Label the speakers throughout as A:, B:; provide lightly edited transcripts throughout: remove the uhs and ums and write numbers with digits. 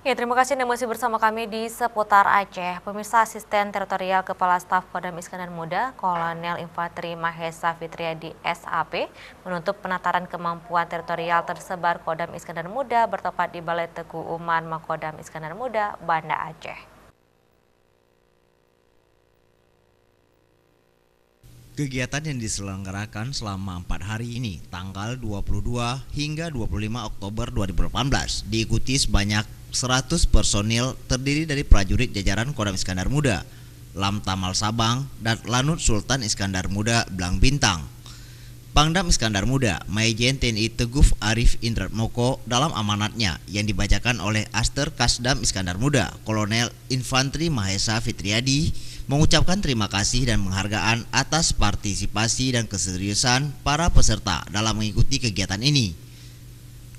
A: Ya, terima kasih Anda masih bersama kami di Seputar Aceh. Pemirsa, Asisten Teritorial Kepala Staf Kodam Iskandar Muda, Kolonel Infanteri Mahesa Fitriadi SAP, menutup penataran kemampuan teritorial tersebar Kodam Iskandar Muda bertempat di Balai Teguh Uman Makodam Iskandar Muda, Banda Aceh.
B: Kegiatan yang diselenggarakan selama 4 hari ini, tanggal 22 hingga 25 Oktober 2018, diikuti sebanyak 100 personil terdiri dari prajurit jajaran Kodam Iskandar Muda, Lam Tamal Sabang, dan Lanut Sultan Iskandar Muda Blang Bintang. Pangdam Iskandar Muda, Majen TNI Teguh Arif Indratmoko dalam amanatnya yang dibacakan oleh Aster Kasdam Iskandar Muda, Kolonel Infanteri Mahesa Fitriadi, mengucapkan terima kasih dan penghargaan atas partisipasi dan keseriusan para peserta dalam mengikuti kegiatan ini.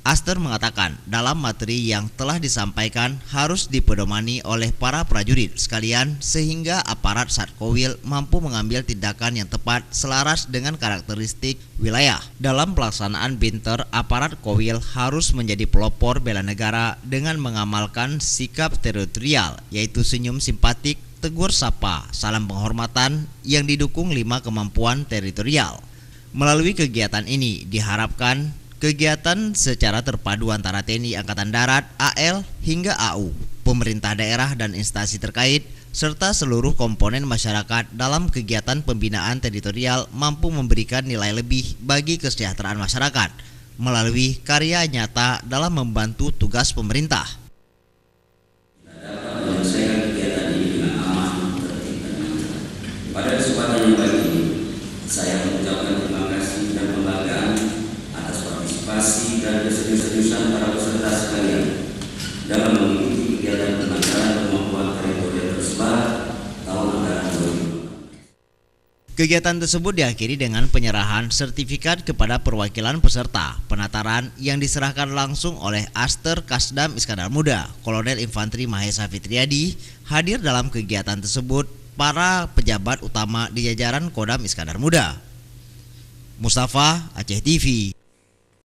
B: Aster mengatakan dalam materi yang telah disampaikan harus dipedomani oleh para prajurit sekalian sehingga aparat Satkowil mampu mengambil tindakan yang tepat selaras dengan karakteristik wilayah. Dalam pelaksanaan binter, aparat Kowil harus menjadi pelopor bela negara dengan mengamalkan sikap teritorial yaitu senyum simpatik, tegur sapa, salam penghormatan yang didukung 5 kemampuan teritorial. Melalui kegiatan ini diharapkan kegiatan secara terpadu antara TNI Angkatan Darat, AL hingga AU, pemerintah daerah dan instansi terkait serta seluruh komponen masyarakat dalam kegiatan pembinaan teritorial mampu memberikan nilai lebih bagi kesejahteraan masyarakat melalui karya nyata dalam membantu tugas pemerintah.
C: Pada kesempatan yang baik ini, saya mengucapkan terima kasih dan penghargaan atas partisipasi dan keseriusan para peserta sekalian dalam mengikuti kegiatan penangkaran kemampuan teritorial tersebar tahun anggaran 2020.
B: Kegiatan tersebut diakhiri dengan penyerahan sertifikat kepada perwakilan peserta penataran yang diserahkan langsung oleh Aster Kasdam Iskandar Muda, Kolonel Infanteri Mahesa Fitriadi. Hadir dalam kegiatan tersebut para pejabat utama di jajaran Kodam Iskandar Muda. Mustafa, Aceh TV.